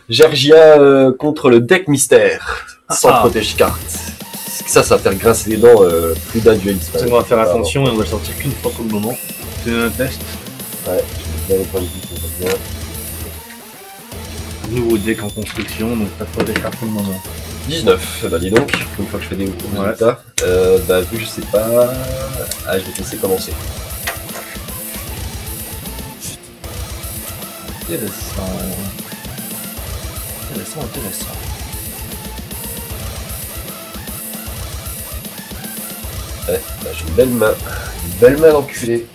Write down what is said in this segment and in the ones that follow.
Gergia contre le deck mystère, sans protège carte. Ça va faire grincer les dents plus d'un dueliste. On va faire attention et on va le sortir qu'une fois pour le moment. C'est un test. Ouais, bien les points de vie, on va bien. Nouveau deck en construction, donc pas de protège carte pour le moment. 19, bah dis donc, une fois que je fais des résultats, bah vu je sais pas, je vais te laisser commencer. Intéressant. Ouais, bah j'ai une belle main d'enculé.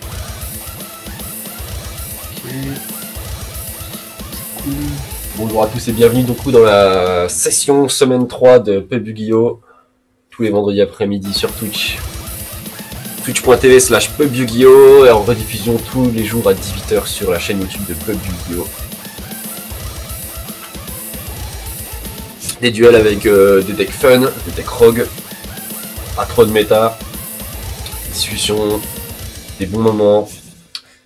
Ok. Cool. Bonjour à tous et bienvenue du coup dans la session semaine 3 de Pub Yu-Gi-Oh! Tous les vendredis après-midi sur Twitch. Twitch.tv/Pub Yu-Gi-Oh! Et en rediffusion tous les jours à 18h sur la chaîne YouTube de Pub Yu-Gi-Oh! Des duels avec des decks fun, des decks rogue, pas trop de méta, discussion, des bons moments,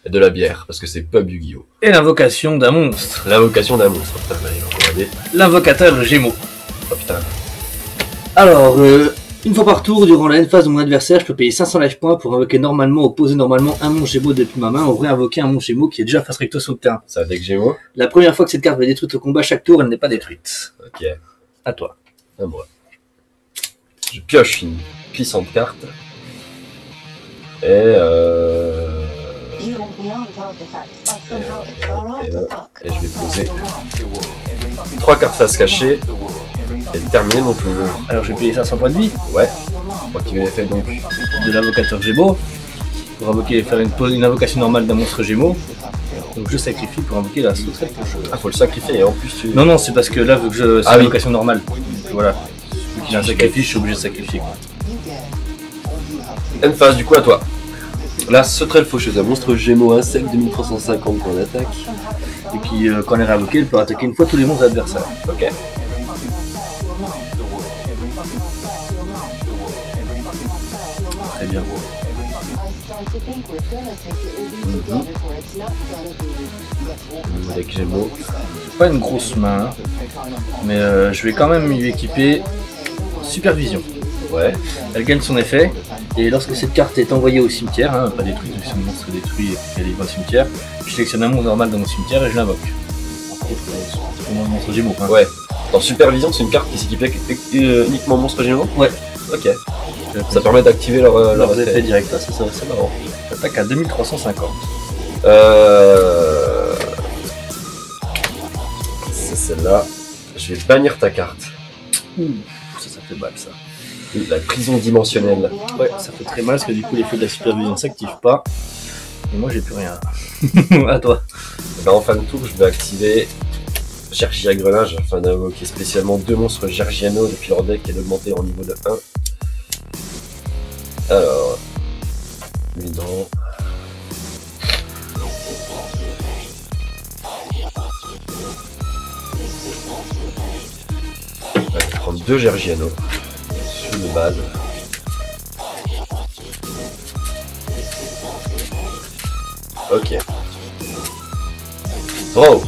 et de la bière, parce que c'est Pub Yu-Gi-Oh! Et l'invocation d'un monstre. L'invocation d'un monstre, putain, il va regarder. L'invocateur Gémeaux. Oh putain. Alors, une fois par tour, durant la end phase de mon adversaire, je peux payer 500 life points pour invoquer normalement ou poser normalement un monstre Gémeaux depuis ma main ou réinvoquer un monstre Gémeaux qui est déjà face recto sur le terrain. C'est un deck Gémeaux. La première fois que cette carte va être détruite au combat, chaque tour, elle n'est pas détruite. Ok. À toi. À moi. Je pioche une puissante carte. Et je vais poser 3 cartes face cachée et terminer mon tour. Alors je vais payer 500 points de vie. Ouais. Moi qui vais fait donc de l'invocateur Gémeaux pour invoquer, faire une invocation normale d'un monstre Gémeaux. Donc je sacrifie pour invoquer la sauterelle. Ah, faut le sacrifier et en plus tu... Non, c'est parce que là, vu que c'est une invocation normale. Voilà. Vu qu'il y a un sacrifice, je suis obligé de sacrifier. End phase, du coup à toi. La sauterelle faucheuse, un monstre Gémeaux insecte 2350 points d'attaque. Et puis quand elle est réinvoquée, elle peut attaquer une fois tous les monstres adversaires. Ok. Très bien. Avec Gémeaux. C'est pas une grosse main, mais je vais quand même lui équiper Supervision. Ouais. Elle gagne son effet, et lorsque cette carte est envoyée au cimetière, pas détruite, vu que son monstre est détruit et qu'elle est au cimetière, je sélectionne un monstre normal dans mon cimetière et je l'invoque. C'est mon monstre Gémeaux. Ouais. Dans Supervision, c'est une carte qui s'équipe avec uniquement monstre Gémeaux. Ouais. Ok. Ça permet d'activer leurs effets directs. C'est marrant. J'attaque à 2350. C'est celle-là. Je vais bannir ta carte. Ça fait mal ça. La prison dimensionnelle. Ouais, ça fait très mal parce que du coup l'effet de la supervision s'active pas. Et moi j'ai plus rien. À toi. Ben, en fin de tour, je vais activer Gergia Grenage afin d'invoquer spécialement 2 monstres Gergiano depuis leur deck et d'augmenter en niveau de 1. Alors, lui non. Je vais prendre 2 Gergiano sur de base. Ok. Oh.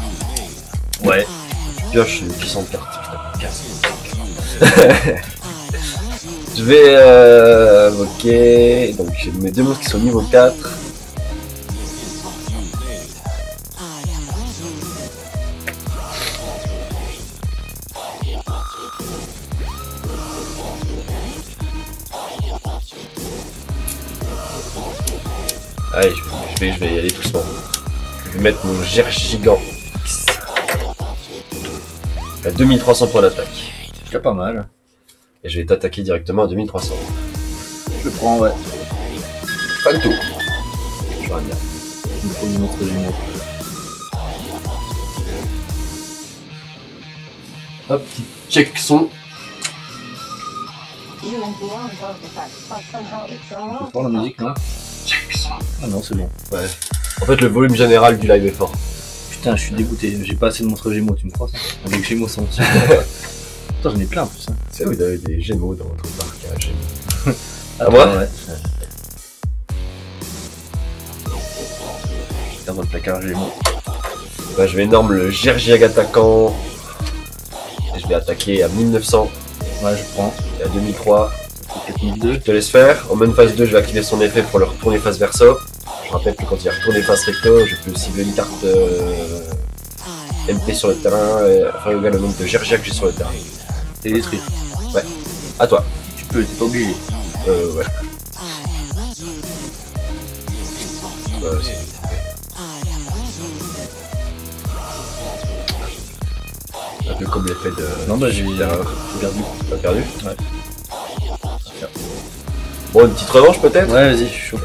Ouais. Je pioche une puissante carte. Putain, je vais invoquer. Donc j'ai mes 2 monstres qui sont niveau 4. Allez, je vais y aller doucement. Je vais mettre mon Gergigant à 2300 points d'attaque. C'est déjà pas mal. Et je vais t'attaquer directement à 2300. Je le prends, ouais. Pas de tout. Je vois bien. Il me faut une autre Gémeaux. Hop, petit check son. Je peux prendre la musique là. Check son. Ah non, c'est bon. Ouais. En fait, le volume général du live est fort. Putain, je suis dégoûté. J'ai pas assez de monstres Gémeaux, tu me crois ça? Avec Gémeaux sans. Putain, j'en ai plein en plus. C'est vrai, vous avez des Gémeaux dans votre parc à Gémeaux. À moi? Ouais. Dans votre placard Gémeaux. Bah, je vais énorme le Gergiag attaquant Je vais attaquer à 1900 Ouais, je prends. et à 2003. 4002. Je te laisse faire. En même phase 2, je vais activer son effet pour le retourner face verso. Je rappelle que quand il est retourné face recto, je peux cibler une carte MP sur le terrain, enfin égal au nombre de Gergia que j'ai sur le terrain. Et détruire. Ouais. À toi. Tu peux, t'es pas obligé. Ouais. Un peu comme l'effet de... Non, bah j'ai d'erreur. perdu. T'as perdu? Ouais. Bon, une petite revanche peut-être? Ouais, vas-y, je suis chaud.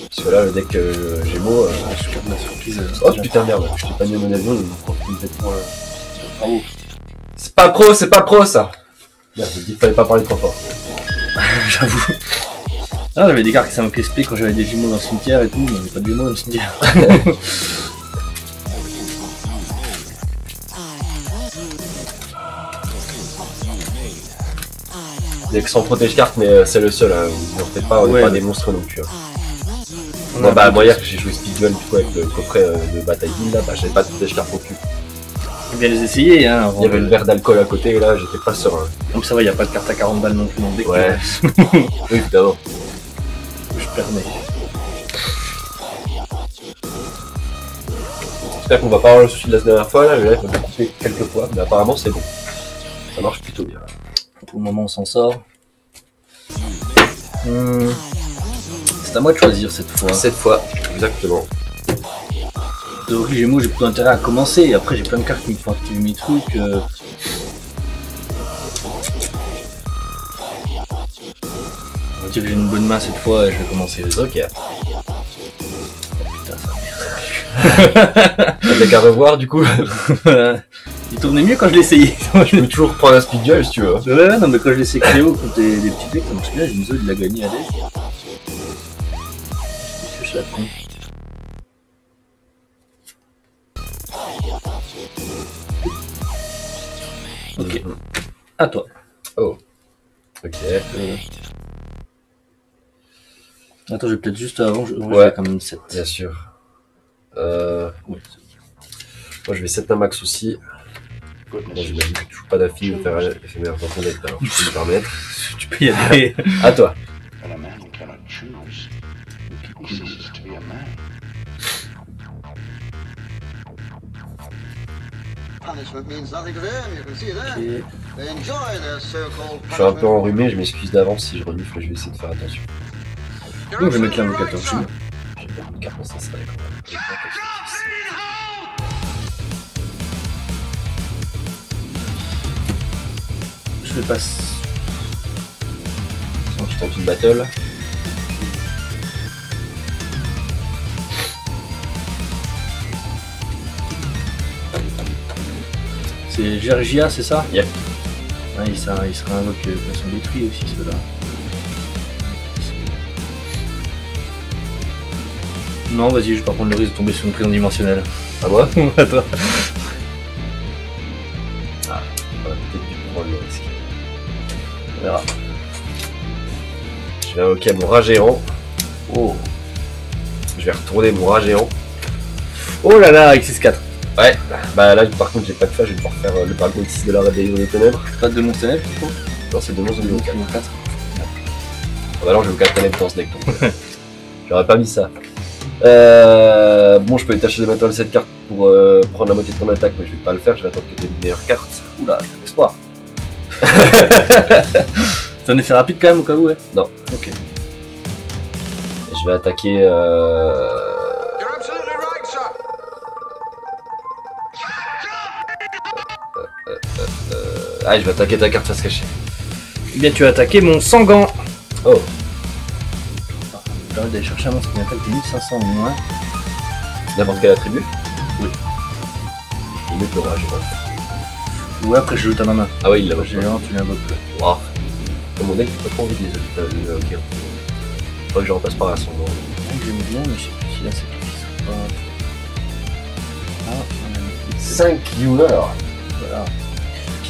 Parce que là, le deck Gémeaux... Je garde la surprise. Oh putain, merde, je t'ai pas mis mon avion, il me prend complètement... Bravo. C'est pas pro ça! Merde, je me dis qu'il fallait pas parler trop fort. J'avoue. Ah, j'avais des cartes qui ça m'expliquait quand j'avais des jumeaux dans le cimetière et tout, mais j'avais pas de jumeaux dans le cimetière. Deck sans protège carte, mais c'est le seul, hein. Vous en faites pas, on est Ouais, pas ouais. des monstres non plus. Hein. On Moi, a bah, un peu moi hier, j'ai joué Speed Duel du coup avec le coffret de bataille Guild, là, bah, j'avais pas de protège carte non plus. Faut bien les essayer, hein. Il y avait le verre d'alcool à côté, et là, j'étais pas serein. Comme ça va, y a pas de carte à 40 balles non plus dans le deck. Ouais. Oui, évidemment. Je permets. J'espère qu'on va pas avoir le souci de la dernière fois, là, le live va couper quelques fois, mais apparemment c'est bon. Ça marche plutôt bien. Pour le moment, on s'en sort. C'est à moi de choisir cette fois. Cette fois, exactement. Donc, les Gémeaux, j'ai plutôt intérêt à commencer. Après, j'ai plein de cartes qui me font activer mes trucs. On va dire que j'ai une bonne main cette fois et je vais commencer. Ok. Putain, ça Avec à revoir du coup. merde. Il tournait mieux quand je l'essayais. Je peux toujours prendre un speed duel si tu veux. Ouais, non, mais quand je laissais Cléo contre des petits decks, ça marche bien. Jinzo, il l'a gagné à l'aise. Je suis la con. Ok. À toi. Oh. Ok. Attends, je vais peut-être juste avant. Je Ouais. vais quand même 7. Bien sûr. Ouais. Moi je vais 7 un max aussi. Bon, j'imagine que tu joues pas d'affine de faire éphémère dans ton deck, alors je peux me permettre. Tu peux y aller. À toi. And a man cannot choose. He ceases to be a man. Punishment means nothing to them, you can see that. Ok. They enjoy their so-called Je suis un peu punishment. enrhumé, je m'excuse d'avance si je renifle, je vais essayer de faire attention. Donc, je vais mettre l'invocateur dessus. J'ai pas de carte, ça serait quand même. Je vais passer. Donc je tente une battle. C'est Gergia, c'est ça? Yep. Ouais, il sera invoqué de façon détruite aussi, ceux-là. Non, vas-y, je vais pas prendre le risque de tomber sur une prison dimensionnelle. À moi? À toi. Ah, on va peut-être dû prendre le risque. On verra. Je vais invoquer mon rat géant. Oh. Je vais retourner mon rat géant. Oh là là, X6-4. Ouais, bah là par contre j'ai pas de fa, je vais devoir faire le dragon 6 de la rébellion des ténèbres. Pas de monstre ténèbres, tu trouves? Non, c'est de monstre de niveau 4. 4. Ah bah alors j'ai aucun ténèbres dans ce deck donc. J'aurais pas mis ça. Bon, je peux détacher de maintenant cette carte pour prendre la moitié de ton attaque, mais je vais pas le faire, je vais attendre que tu aies une meilleure carte. Oula, j'ai l'espoir. C'est un effet rapide quand même au cas où, ouais? Non. Ok. Et je vais attaquer. You're absolutely right, sir. Ah, je vais attaquer ta carte face cachée. Eh bien, tu as attaqué mon Sangan. Oh, Je permets d'aller chercher un monstre qui m'attaque de 1500 ou moins. n'importe quel attribut? Oui. Il met le rage, je pense. Ouais, après je joue ta main. Ah oui, il l'a Géant, tu l'invoques. Wow. Dans mon deck, j'ai pas trop envie de les ok. Faut que je repasse par ascendant. J'aime bien, mais je sais plus si là c'est tout qui sera pas. Ah, on a mis 5 healers voilà.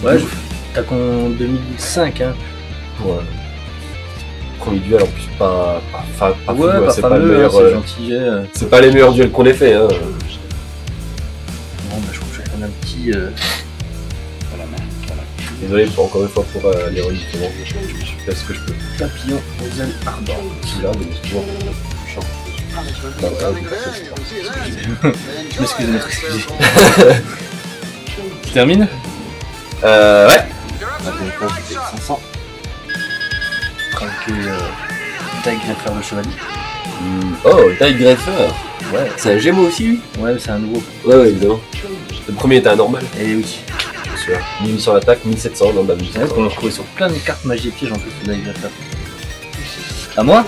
Ouais, t'as qu'en 2005, hein. pour premier duel en plus pas fou, Ouais, pas c'est pas le fameux, meilleur. c'est gentil. C'est pas les meilleurs duels qu'on ait fait. Hein. Non, bah je trouve que je vais prendre un petit. Désolé encore une fois pour les reniflements. Je fais ce que je peux. Papillon aux ailes ardentes. Celui-là, mais souvent, chiant. Punishment Non, means ah, nothing oui, to c'est them, you can see that. Je m'excuse de m'être Enjoy excusé. Tu termines? Ouais. On a bien fait 500. Trinquer taille greffeur de chevalier. Oh, taille greffeur. Ouais, C'est un Gémeaux aussi, lui? ouais, c'est un nouveau. Ouais, évidemment. Le premier était un normal. Et oui. Bien sûr. 1800 l'attaque, 1700 dans la C'est vrai 1700. qu'on l'a retrouvé sur plein de cartes magie et pièges en plus, le taille greffeur. À moi?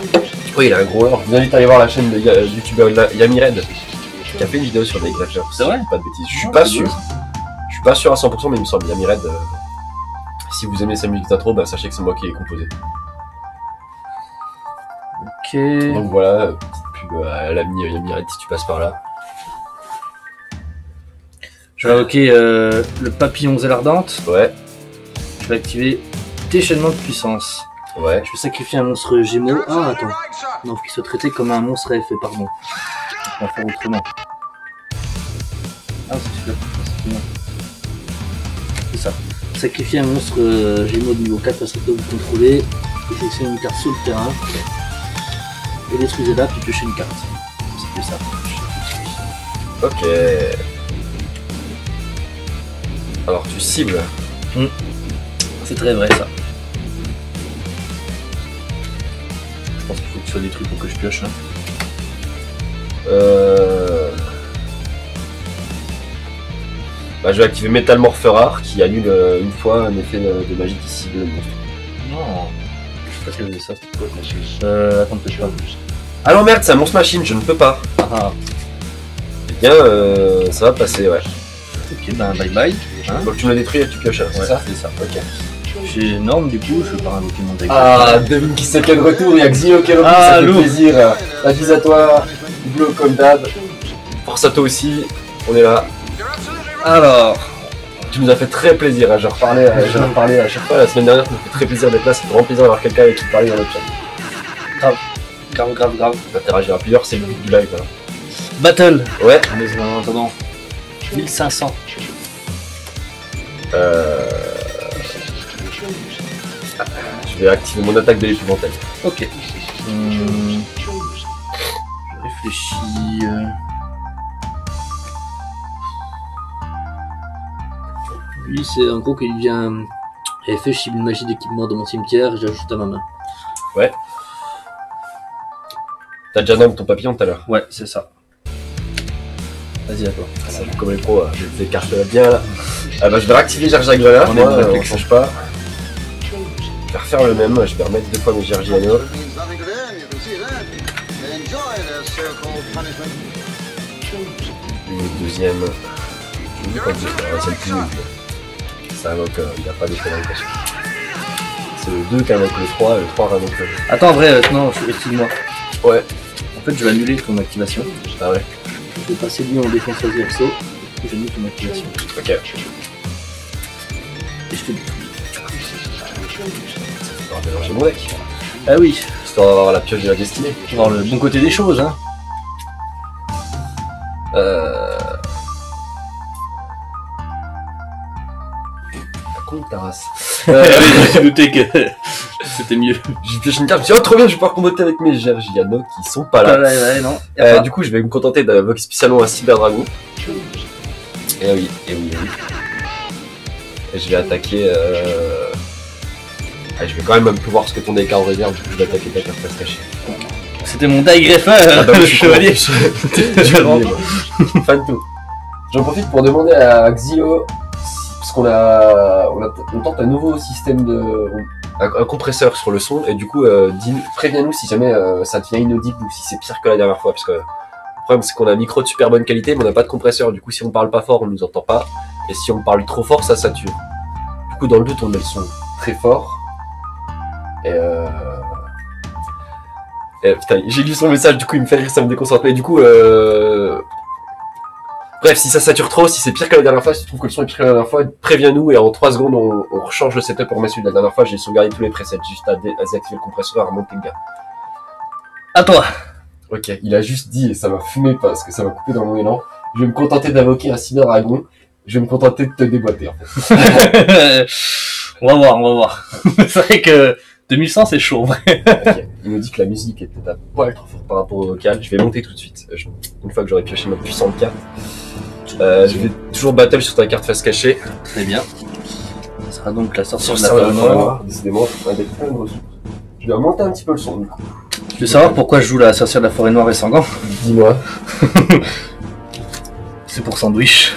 Oui, il a un gros lore. Je vous invite à aller voir la chaîne de youtubeur Yami Red qui a fait une vidéo sur des greffeurs. C'est vrai? Pas de bêtises. Je suis Non, pas c'est sûr. beau, Je suis pas sûr à 100%, mais il me semble. Yami Red. Si vous aimez sa musique d'intro, bah, sachez que c'est moi qui l'ai composé. Ok. Donc voilà, petite pub à l'ami Yami Red si tu passes par là. Je vais invoquer le papillon aux ailes ardentes. Ouais, Je vais activer déchaînement de puissance. ouais. Je vais sacrifier un monstre gémeaux. Ah, attends. Non, faut qu'il soit traité comme un monstre à effet, pardon. On va faire autrement. Ah, c'est super. C'est ça. Sacrifier un monstre gémeaux de niveau 4 face à toi que vous contrôlez. Et sélectionnez une carte sur le terrain. Et détruisez-la, puis piochez une carte. C'est que ça. Ok. Alors tu cibles. C'est très vrai ça. Je pense qu'il faut que tu sois détruit pour que je pioche. Hein. Bah, je vais activer Métamorphe rare qui annule une fois un effet de magie qui cible le monstre. Non. Je sais pas si j'avais ça. Witnesses. Attends, peut-être pas. Ah non merde, c'est un monstre machine, je ne peux pas. Ah, Eh bien, ça va passer, ouais. ok, ben bye bye. Hein. Donc tu me le détruis et tu pioches, c'est Ouais, ça? c'est ça. Ok. J'ai énorme du coup, je vais pas invoquer mon deck. Ah, devine qui c'est quel retour, il y a Xio qui est revenu, Ah, ça fait Lou. plaisir. La bise à toi, Bleu comme d'hab. Force à toi aussi, on est là. Alors, Tu nous as fait très plaisir, hein. J'en reparlais à chaque fois la semaine dernière, ça me fait très plaisir d'être là, c'est vraiment plaisir d'avoir quelqu'un avec qui parler dans le chat. grave. D'interagir à plusieurs, c'est le but du live. Hein. Battle. Ouais, Mais en attendant, 1500. je vais activer mon attaque de l'épouvantail. Ok. Je réfléchis. Lui, c'est en gros qu'il vient. Effet, je cible une magie d'équipement dans mon cimetière et j'ajoute à ma main. T'as déjà nommé ton papillon tout à l'heure. Ouais, c'est ça. Vas-y, à toi. Ça joue comme les pros, hein. Je les carte bien là. Ah bah je vais réactiver Gergia Grena, On est moi, en on réflexion. change pas. Je vais refaire le même, je vais remettre 2 fois mes Gergiano. It means nothing to them, you can see that. They enjoy their so-called punishment. Le deuxième. Je dis pas que c'est le plus nul. Ça invoque, il a pas d'effet d'invocation. C'est le 2 qui invoque le 3 et le 3 invoque le. Attends, en vrai, non, excuse-moi. Ouais. En fait, je vais annuler ton activation. Ah ouais. Je vais passer lui en défense verso. Et j'annule ton activation. Ok. Et je te détruis. On va mélanger mon deck. Ah oui, Histoire d'avoir la pioche de la destinée. faut voir le bon côté des choses, hein. Con ta race. J'ai douté que c'était mieux. J'ai pioché une carte, je me suis dit, oh trop bien, je vais pouvoir comboter avec mes Gergiano qui sont pas là. Ouais, non. Y a pas. Du coup, je vais me contenter d'invoquer spécialement un Cyberdragon. Et oui. Et je vais attaquer. Ah, je vais quand même pouvoir parce que ton deck est en réserve, du coup, je vais attaquer ta carte face cachée. C'était mon die greffeur, Ah bah oui, le je suis chevalier. J'ai oublié, moi. Fan tout. J'en profite pour demander à Xio, parce on tente un nouveau système de. Un compresseur sur le son, et du coup, préviens-nous si jamais ça devient inaudible ou si c'est pire que la dernière fois, parce que le problème c'est qu'on a un micro de super bonne qualité, mais on n'a pas de compresseur, du coup, si on parle pas fort, on nous entend pas, et si on parle trop fort, ça sature. Du coup, dans le doute, on met le son très fort, et putain, j'ai lu son message, du coup, il me fait rire, ça me déconcentre, mais du coup, bref, si ça sature trop, si c'est pire que la dernière fois, si tu trouves que le son est pire que la dernière fois, préviens-nous et en 3 secondes on rechange le setup pour remettre celui de la dernière fois. J'ai sauvegardé tous les presets, juste à désactiver le compresseur, à remonter le gars. À toi. Ok, il a juste dit, et ça m'a fumé parce que ça m'a coupé dans mon élan, je vais me contenter d'invoquer un Cyberdragon, je vais me contenter de te déboîter en fait. On va voir, on va voir. C'est vrai que 2100 c'est chaud en vrai. Ok. Il nous dit que la musique était à poil trop forte par rapport au vocal. Je vais monter tout de suite. Une fois que j'aurai pioché ma puissante carte. Je vais toujours battle sur ta carte face cachée. Très bien. Ça sera donc la sortie de Sur la la forêt forêt noire. noire. Décidément, on a des problèmes de ressources. Je vais monter un petit peu le son du coup. Tu veux savoir pourquoi je joue la sorcière de la forêt noire et Sangan? Dis-moi. C'est pour sandwich.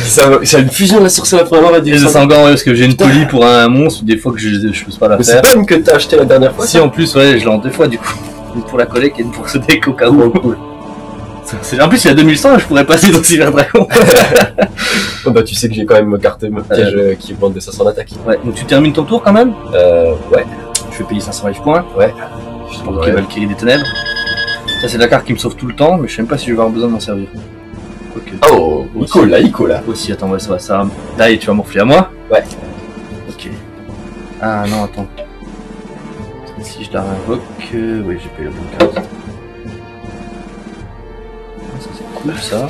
C'est une fusion de la sorcière de la forêt noire et Et du de sang. Sangan, ouais, parce que j'ai une colis pour un monstre, des fois que je peux pas la Mais c'est faire. pas une que t'as acheté la dernière fois. Si en plus, ouais, je l'ai en 2 fois du coup. Une pour la collecte et une pour ce deck au cas où. Cool. En plus, il y a 2100, je pourrais passer dans Cyber Dragon. Oh, bah tu sais que j'ai quand même ma carte piège qui augmente de 500 d'attaque. Ouais, donc tu termines ton tour quand même. Ouais. Je vais payer 500 life points. Donc Ouais. Valkyrie des Ténèbres. Ça, c'est la carte qui me sauve tout le temps, mais je sais même pas si je vais avoir besoin de m'en servir. Quoique. Oh, Ico là. Aussi, attends, ouais, ça va, ça. Là, et tu vas morfler à moi. Ouais. Ok. Ah non, attends. Si je la réinvoque, oui, j'ai payé la bonne carte. Ah, ça c'est cool ça.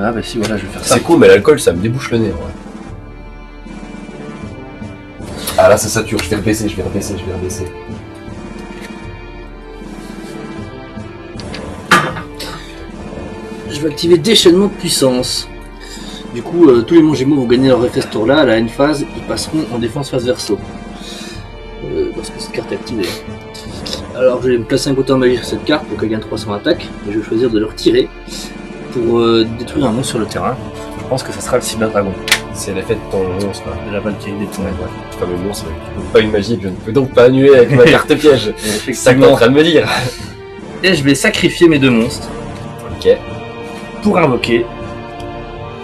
Ah bah si, voilà, je vais faire ça. C'est cool, mais l'alcool ça me débouche le nez. Ouais. Ah là ça sature, je vais rebaisser. Je vais activer déchaînement de puissance. Du coup, tous les Gémeaux vont gagner leur effet ce tour-là. À la N phase, ils passeront en défense face verso. Parce que cette carte est activée. Alors, je vais me placer un côté en magie sur cette carte pour qu'elle gagne 300 attaques. Et je vais choisir de le retirer pour détruire un monstre sur le terrain. Je pense que ça sera le Cyber Dragon. C'est l'effet de ton monstre. De la Valkyrie des Ténèbres. Ouais. Le fameux monstre qui n'est pas une magie que je ne peux donc pas annuler avec ma carte piège. C'est ça que t'es en train de me dire. Et je vais sacrifier mes 2 monstres Ok. pour invoquer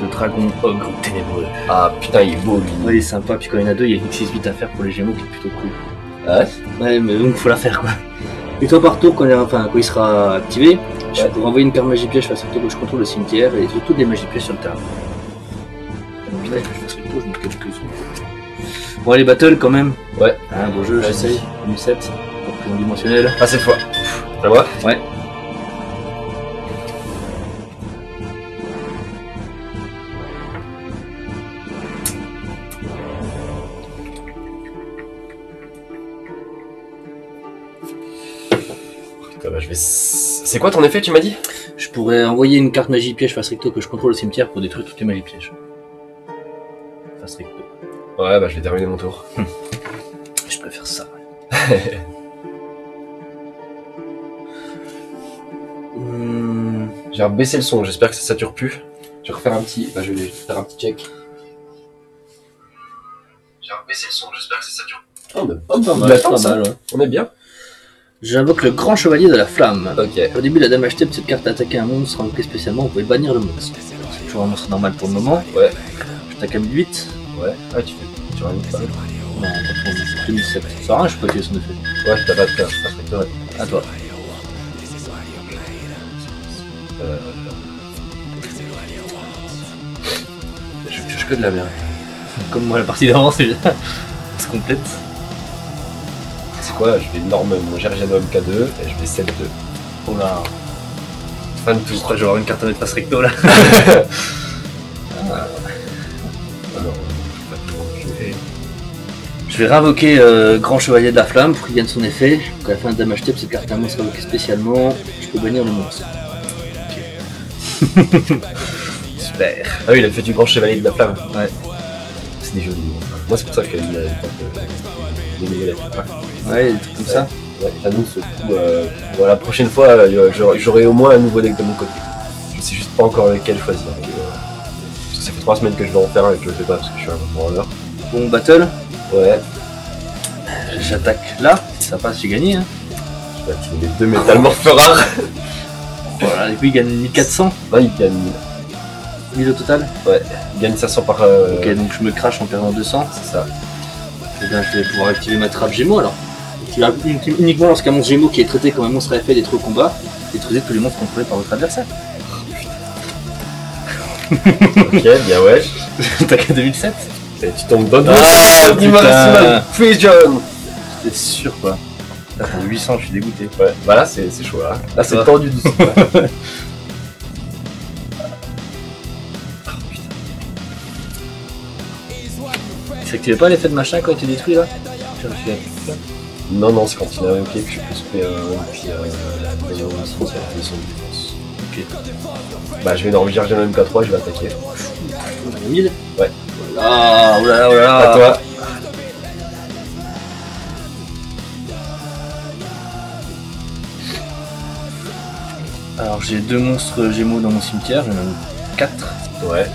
le dragon ogre ténébreux. Ah putain il est beau lui. Oui, sympa, puis quand il y en a 2, il y a une 6-8 à faire pour les Gémeaux qui est plutôt cool. Ah ouais. Ouais, mais donc faut la faire quoi. Et toi par tour, quand il sera activé, je Ouais. pourrai envoyer une carte magie piège face au tour que je contrôle le cimetière et détruire toutes les magies pièges sur le terrain. Donc là, il faut que je fasse le tour, je mets quelques-unes. Bon allez, battle quand même. Ouais. Un beau jeu, Vas-y. j'essaye. 2007, pour prison dimensionnelle. Pas cette fois. Ça va. Ouais. Putain, bah, je vais. C'est quoi ton effet tu m'as dit? Je pourrais envoyer une carte magie piège face recto que je contrôle au cimetière pour détruire toutes les magies pièges. Face recto. Ouais bah je vais terminer mon tour. Je préfère ça. J'ai rebaissé le son, j'espère que ça sature plus. Je vais refaire un petit. Bah je vais faire un petit check. J'ai rebaissé le son, j'espère que ça sature. Oh mais Pas mal, pas mal, ouais. On est bien. J'invoque le grand chevalier de la flamme. Ok. Au début, la dame achetait cette carte à attaquer un monstre invoqué spécialement, vous pouvez bannir le monstre. C'est toujours un monstre normal pour le moment. Ouais. Je t'attaque à 1008. Ouais. Ah tu rajoutes pas. Non, pas trop, 2007. Ça sert à rien, je peux activer son effet. Ouais t'as pas de carte, pas de carte. À toi. Je pioche que de la merde. Comme moi, la partie d'avant, c'est bien. C'est complète. C'est quoi? Je vais norme mon Gergianum K2 et je vais 7-2. Oh là. Fin de Je tour. crois que je vais avoir une carte à mettre face recto là. Alors, Je vais réinvoquer Grand Chevalier de la Flamme pour qu'il gagne son effet. Donc à la fin de Damage Step, cette carte à un monstre invoqué spécialement. Je peux bannir le monstre. Super. Ah oui, il a fait du grand chevalier de la flamme. Ouais. C'est des jolis mots. Moi, c'est pour ça qu'il y a des nouvelles lettres. Ouais, des trucs comme ça. Ouais, j'annonce ce coup. Bon, la prochaine fois, j'aurai au moins un nouveau deck de mon côté. Je sais juste pas encore lequel choisir. Parce que ça fait 3 semaines que je vais en faire un et que je le fais pas parce que je suis un brawler. Bon, battle. Ouais. J'attaque là. Si ça passe, j'ai gagné. Hein. Je vais activer les 2 métal morphes rares. Voilà, et puis il gagne 1400. Non, il gagne 1000 au total. Ouais, il gagne 500 par. Ok, donc je me crache en perdant 200. C'est ça. Et bien, je vais pouvoir activer ma trappe Gémeaux alors. Uniquement lorsqu'un monstre Gémeaux qui est traité comme un monstre à effet d'être au combat, détruisez tous les monstres contrôlés par votre adversaire. Ok, bien ouais. T'as qu'à 2007. Et tu tombes dans Ah, Dimensional Prison. C'était sûr quoi. Là, pour 800, je suis dégoûté. Ouais, bah là c'est chaud là. Là c'est Ouais. tendu dessous. Là. s'activait pas l'effet de machin quand il était détruit là? Je me souviens plus. Non, non, c'est quand il a invoqué que je peux souper puis la maison de cimetière et son défense. Ok. Bah, je vais dans Virgin MK3, je vais attaquer. On a 1000. Ouais. Ah, oh là là, oh là là. À toi. Alors j'ai 2 monstres gémeaux dans mon cimetière, j'en ai même 4. Ouais.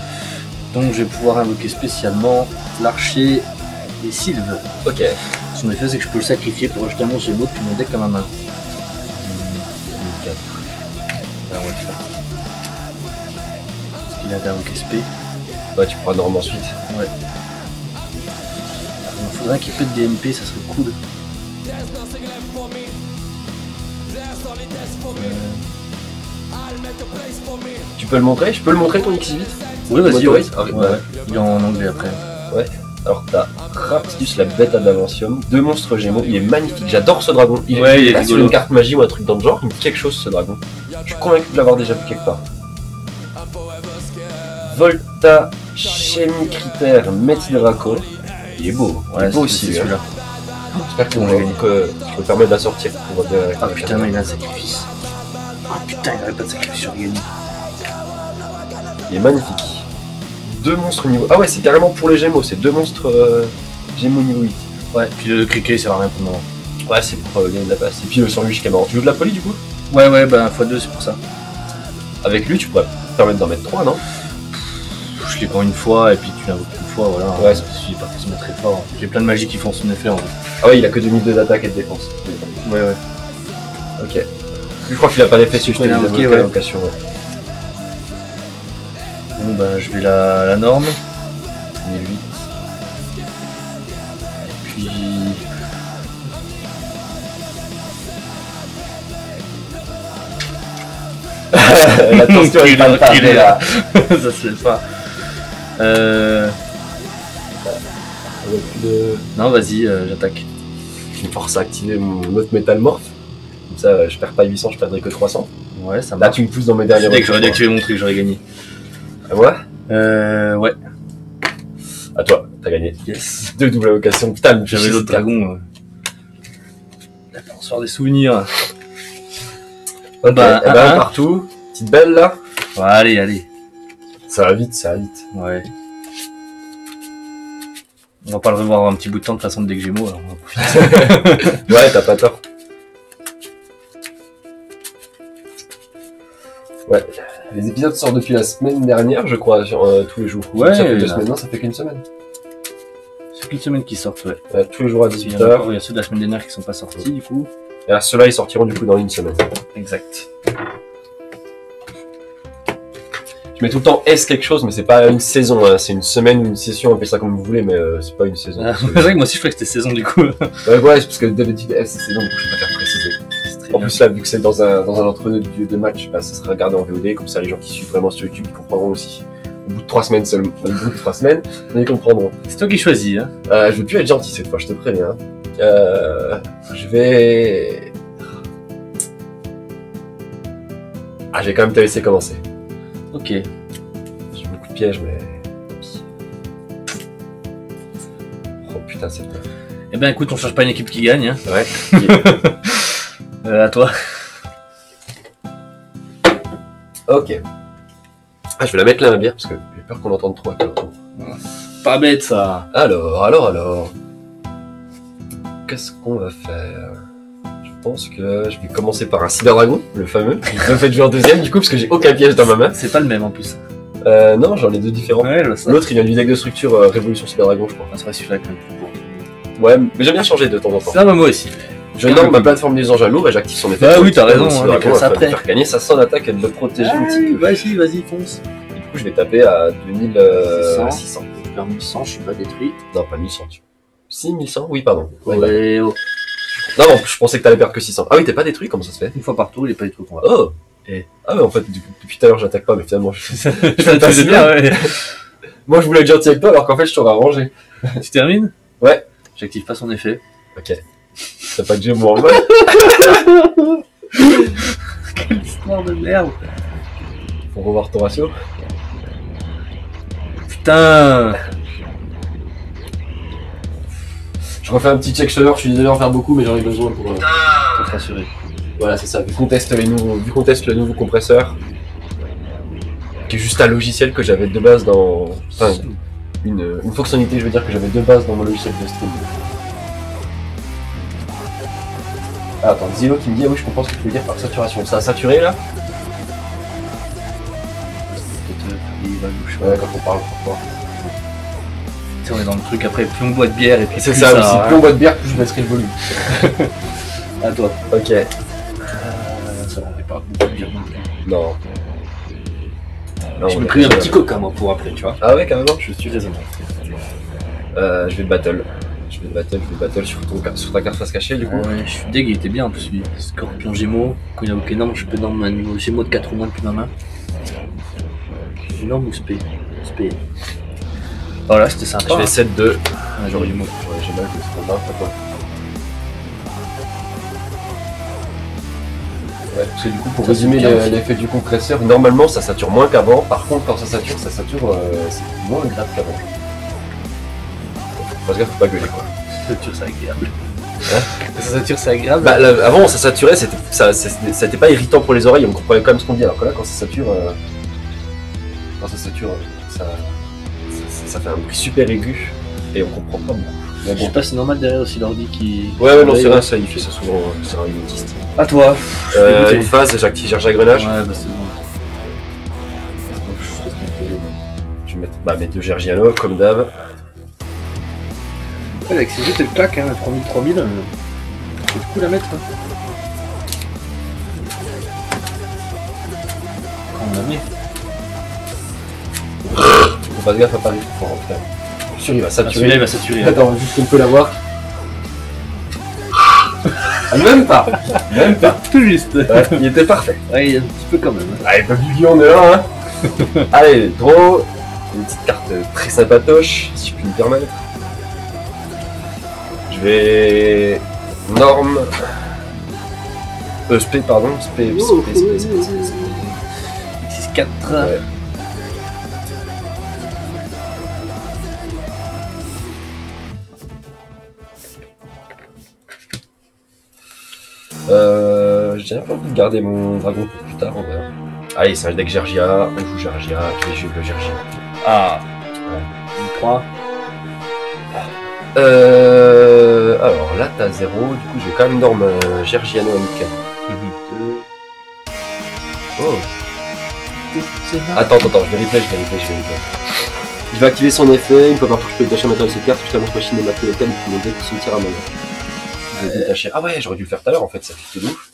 Donc je vais pouvoir invoquer spécialement l'archer et Sylve. Ok. Son effet c'est que je peux le sacrifier pour acheter un monstre gémeau depuis mon deck à ma main. 4. Alors on va le faire. Parce qu'il a d'invoquer SP. Ouais, tu prends Norme ensuite. Ouais. Il me faudrait qu'il pète des MP, ça serait cool. Tu peux le montrer? Je peux le montrer ton X8? Oui, vas-y, ouais. Ah, Ouais, ouais. il est en anglais après. Ouais. Alors t'as Raptus, la bête d'Adamantium, 2 monstres gémeaux, il est magnifique, j'adore ce dragon. Il Ouais, il est là, sur rigolo. une carte magie ou un truc dans le genre, il me dit quelque chose ce dragon. Je suis convaincu de l'avoir déjà vu quelque part. Volta, Chemicriter, Méthyldraco. Il est beau, il est beau aussi c'est celui-là. celui-là. J'espère On va gagner. que je peux permettre de la sortir. Pour Ah putain, mais il a un sacrifice. Ah putain, il n'avait pas de sacrifice sur Gany. Il est magnifique. 2 monstres niveau. Ah ouais, c'est carrément pour les Gémeaux, c'est 2 monstres Gémeaux niveau 8. Ouais, puis le criquet, ça va rien pour le moment. Ouais, c'est pour gagner de la place. Et puis le sur lui, je suis mort. Tu joues de la poly du coup? Ouais, bah x2, c'est pour ça. Avec lui, tu pourrais te permettre d'en mettre 3, non? Je l'ai quand une fois et puis tu l'invoques une fois, voilà. Ouais, je suis pas forcément très fort. J'ai plein de magies qui font son effet en vrai. Ah ouais, il a que 2002 d'attaque et de défense. Ouais. Ok. Je crois qu'il a pas d'effet si je te Ouais, dis ok, d'invoquer ouais. l'invocation, ouais. Bon bah je vais la norme. 1008. Et puis. La tension est pas tardée là. Ça se fait pas. Avec plus de... Non, vas-y, j'attaque. Je me force à activer mon autre métal morph. Comme ça, je perds pas 800, je perdrai que 300. Ouais, ça Là, marche. tu me pousses dans mes derniers Dès que j'aurais dû recrutements. activer mon truc, j'aurais gagné. À moi? Ouais. À toi, t'as gagné. Yes. 2 doubles invocations. Putain, J'avais l'autre dragon. On se faire des souvenirs. Ok, Bah, eh ben, un. partout. Petite belle là. Ouais, allez. Ça va vite, ça va vite. Ouais. On va pas le revoir un petit bout de temps de toute façon dès que j'ai mot, alors on va profiter. Ouais, t'as pas tort. Ouais, les épisodes sortent depuis la semaine dernière, je crois, sur tous les jours. Ouais, ça fait 2 là. semaines, non, ça fait qu'une semaine. C'est qu'une semaine qui sortent, ouais. Tous les jours à Il y, 18h. il y a ceux de la semaine dernière qui sont pas sortis, du coup. Et là, ceux-là, ils sortiront du coup dans une semaine. Exact. Je mets tout le temps S quelque chose, mais c'est pas une saison, hein. C'est une semaine ou une session, appelez ça comme vous voulez, mais c'est pas une saison. Ah, c'est vrai que moi aussi je crois que c'était saison du coup. Ouais, c'est parce que d'habitude S c'est saison, donc je préfère préciser. En plus là, vu que c'est dans un entre-deux de match, bah, ça sera regardé en VOD, comme ça les gens qui suivent vraiment sur YouTube ils comprendront aussi. Au bout de 3 semaines seulement, au bout de 3 semaines, ils comprendront. C'est toi qui choisis, hein. Je veux plus être gentil cette fois, je te préviens. Je vais... Ah, je vais quand même te laisser commencer. Ok. J'ai beaucoup de pièges, mais... Oh putain, c'est pas... Eh ben écoute, on cherche pas une équipe qui gagne, hein. Ouais. À toi. Ok. Ah, je vais la mettre là, ma bière, parce que j'ai peur qu'on entende trop à quel tour. Pas bête ça. Alors. Qu'est-ce qu'on va faire? Je pense que je vais commencer par un Cyber Dragon, le fameux. Je me fais jouer en deuxième, du coup, parce que j'ai aucun piège dans ma main. C'est pas le même en plus. Non, j'en ai 2 différents. Ouais, je vois ça. L'autre, il vient du deck de structure Révolution Cyber Dragon, je crois. Ça va celui-là quand même. Ouais, mais j'aime bien changer de temps en temps. Ça va moi aussi. Je norme ma plateforme des engins lourds et j'active son effet. Bah oui, t'as raison, Cyber hein, Dragon, mais ça après. va me faire gagner 500 d'attaque et de me protéger un petit peu. Vas-y, fonce. Et du coup, je vais taper à 2600. Vers 1100, je suis pas détruit. Non, pas 1100. Si, 1100? Oui, pardon. Ouais, Ouais, oh. Non, je pensais que t'allais perdre que 600. Ah oui, t'es pas détruit, comment ça se fait? Une fois par tour, il est pas détruit pour moi. Oh! Et... Ah ouais, en fait, depuis tout à l'heure, j'attaque pas, mais finalement, Ça te faisait bien, ouais. moi, je voulais être gentil avec toi, alors qu'en fait, je t'aurais arrangé. Tu termines? Ouais. J'active pas son effet. Ok. T'as pas de jeu, moi, en mode. Quelle histoire de merde. Faut revoir ton ratio. Putain. Je refais un petit check sonore, je suis désolé d'en faire beaucoup, mais j'en ai besoin pour te rassurer. Voilà, c'est ça. Vu qu'on teste le nouveau compresseur, qui est juste un logiciel que j'avais de base dans... Enfin, une fonctionnalité, je veux dire, que j'avais de base dans mon logiciel de stream. Ah, attends, Zilo qui me dit, ah oui, je comprends ce que tu veux dire par saturation. Ça a saturé, là? Ouais, quand on parle, pourquoi? Tu sais, on est dans le truc, après, plus on boit de bière et puis C'est plus ça aussi, plus on boit de bière, plus je baisserai le volume. À toi. Ok. Ça rendait pas beaucoup de bière non plus. Non. Non, Je on me est pris un déjà- petit coca, moi, pour après, tu vois. Ah ouais, carrément? Je suis raisonnable. Je vais battle. Je vais battle sur ta carte face cachée, du coup. Ouais, je suis deg, il était bien en plus, lui. Scorpion Gémeaux. Quand il a aucun norme, je peux norme un niveau Gémeaux de 4 ou moins depuis ma main. Norme ou spé? Spé. Voilà, c'était sympa. Je fais 7-2. Ah, j'aurais eu mot. J'ai mal que ce combat, pas toi. Ouais, parce que du coup, pour Ça, résumer c'est bien aussi. l'effet du compresseur, normalement ça sature moins qu'avant. Par contre, quand ça sature, c'est moins grave qu'avant. Faut gaffe, faut pas gueuler quoi. Ça sature, c'est agréable. Hein? Ça sature, c'est agréable. Bah, là, avant, ça saturait, c'était pas irritant pour les oreilles, on comprenait quand même ce qu'on dit. Alors que là, quand ça sature, ça fait un bruit super aigu et on comprend pas beaucoup. Mais Je sais bon. pas, c'est normal derrière aussi l'ordi qui. Ouais, non, c'est vrai, ça, il fait ça souvent, c'est un autiste. À toi. Une phase, j'active Gerge Agrenage. Ouais, bah c'est bon. Je vais mettre mes deux Gergiano, comme d'hab. Ouais, avec ces jeux, t'es le claque, hein, 3000, c'est du coup la mettre. Hein. Quand on la met. Faut pas gaffe à pas du tout pour rentrer. Je suis sûr, il va Ah, celui-là, saturer. il va saturer. Attends, juste qu'on peut l'avoir. Ah, même pas. Même pas. Tout juste. Ouais, il était parfait. Ouais, un petit peu quand même. Hein. Allez, pas du on est là, hein. Allez, draw. Une petite carte très sympatoche, si je puis me permettre. Je vais... Norme... Spé, pardon. Spé. 6-4. Ouais. J'ai un peu envie de garder mon dragon pour plus tard en vrai. Allez, c'est un deck Gergia, on joue Gergia, je vais jouer le Gergia. Ah. Ouais. 3. Alors là t'as 0, du coup je vais quand même norme Gergiano MK. Oh. Attends, je vais replay. Je vais activer son effet, une fois par tour je peux détacher un matériel de cette carte, je t'annonce machine et matériel local pour mon deck au cimetière à main. Je vais détacher. Ah ouais, j'aurais dû le faire tout à l'heure en fait, ça fait de ouf.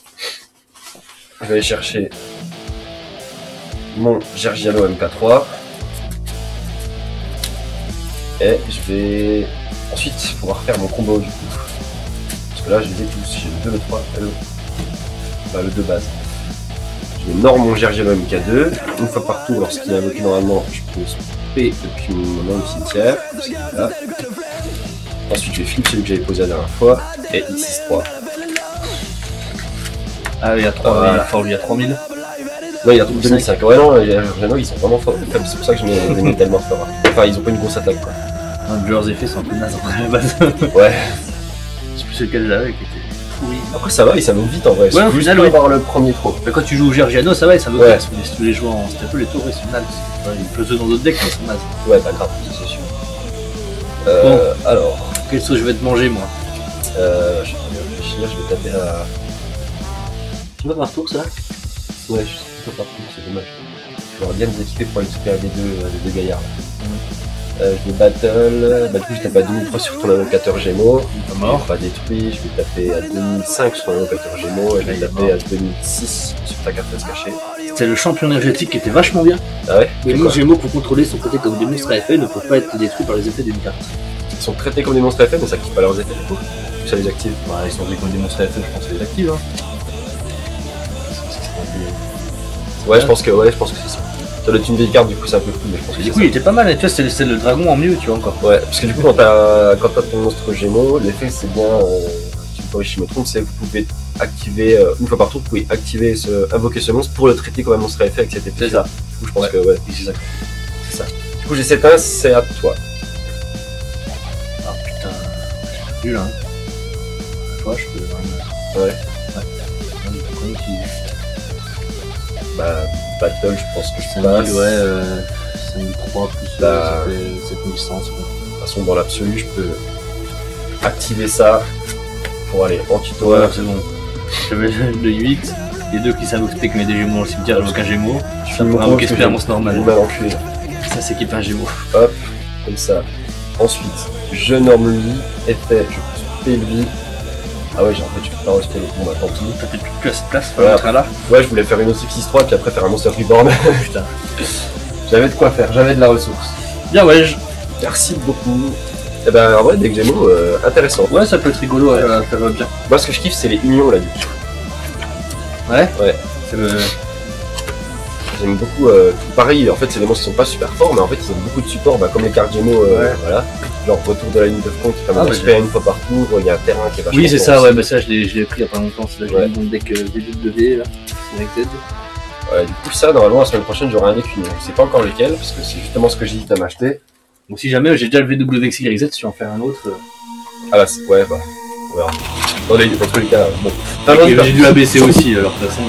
Je vais aller chercher mon Gergiano MK3. Et je vais ensuite pouvoir faire mon combo du coup. Parce que là je les ai tous, j'ai le 2, le 3 et le 2 base. Je vais norme mon Gergiano MK2. Une fois par tour, lorsqu'il est invoqué normalement, je peux spé depuis mon nom du cimetière. Là. Ensuite je vais flip celui que j'avais posé la dernière fois. Et X6-3. Ah, il y a 3, Voilà. fort, lui, il y a 3000. Non, il y a 2005. Ouais, non, les Gergiano ils sont vraiment forts. C'est pour ça que je les mets tellement forts. Enfin, ils ont pas une grosse attaque quoi. Leurs effets sont un peu nazes à la base. Ouais. Je sais plus lequel j'avais qui était pourri. Après ça va, et ça va vite en vrai. Ouais, au Juste final, pour ouais. avoir le premier trop. Mais quand tu joues au Gergiano, ça va et ça veut Ouais. pas. Mais si tu les joues en staple, les tours, ils sont nazes. Ils peuvent jouer dans d'autres decks, mais ils sont nazes. Ouais, pas grave, c'est sûr. Bon. Alors, Quel saut je vais te manger, moi? je vais réfléchir, je vais taper à... Tu vas par tour, ça? Ouais, je sais pas par contre, c'est dommage. J'aurais bien nous équiper pour aller se faire les deux gaillards. Là. Je vais battle, bah du coup je tape à 2003 sur ton invocateur Gémeaux, Pas il mort. est pas détruit, je vais taper à 2005 sur ton invocateur Gémeaux, et je vais Il est taper à 2006 sur ta carte face cachée. C'est le champion énergétique qui était vachement bien. Ah ouais? Les C'est monstres quoi? Gémeaux, pour contrôler son côté comme des monstres à effet, ne peuvent pas être détruits par les effets d'une carte. Ils sont traités comme des monstres à effet, mais ça active pas leurs effets du coup. Ça les active. Bah, ils sont traités comme des monstres à effet, je pense que les active. Hein. Ouais, je pense que c'est ça. Ça doit être une vieille carte, du coup c'est un peu fou, mais je pense que Du c'est coup, il était pas mal, et tu vois, c'est le dragon en mieux, tu vois, encore. Ouais, parce que du coup, quand t'as ton monstre Gémeaux, l'effet c'est bien, tu me corriges si je me trompe, c'est que vous pouvez activer, une fois par tour, vous pouvez activer invoquer ce monstre pour le traiter comme un monstre à effet avec cet effet. C'est ça. Du coup, je pense Ouais. que ouais, C'est ça. c'est ça. Du coup, j'ai 7-1, c'est à toi. Ah putain. nul, hein. Toi, je peux vraiment. Ouais. Comment utiliser Bah, Battle, je pense que je 5000, passe. ouais, 5003 plus Bah, ça fait 7100. De toute façon, dans l'absolu, je peux activer ça pour aller en tutoriel. C'est bon. J'avais le 8, les deux qui savent occuper que mes des gémeaux dans le cimetière, j'avais aucun gémeau. Ça pour invoquer Espérance normale. mal enculé. Ça s'équipe un gémeau. Hop, comme ça. Ensuite, je norme lui, effet, je fais lui. Ah ouais, en fait, je peux pas rester. Bon, bah tant pis. T'as peut-être plus assez de place pour Ouais. mettre un là. Ouais, je voulais faire une OC 6-3 puis après faire un Monster Reborn. Putain. J'avais de quoi faire, j'avais de la ressource. Bien, ouais. Merci beaucoup. Et ben, en vrai, des Gémeaux, intéressant. Ouais, ça peut être rigolo à faire bien. Moi, ce que je kiffe, c'est les unions là-dessus. Ouais. Ouais. C'est le. J'aime beaucoup. Pareil, en fait, c'est des monstres qui sont pas super forts, mais en fait, ils ont beaucoup de support, bah, comme les cartes Gémeaux, Ouais. voilà. Genre, retour de la ligne de front qui permet Ah, bah, d'expérer une fois par tour, il y a un terrain qui est vachement Oui, c'est fort ça, aussi. ouais, bah ça je l'ai pris il y a pas longtemps. C'est là que j'ai Ouais. mis mon deck VW là. Selected. Ouais, du coup, ça, normalement, la semaine prochaine, j'aurai un deck union. Je sais pas encore lequel, parce que c'est justement ce que j'hésite à m'acheter. Donc si jamais j'ai déjà le VWXYZ, si je vais en faire un autre. Ah, bah, ouais, bah, on verra. Dans tous les cas, bon. J'ai du ABC aussi, alors de toute façon.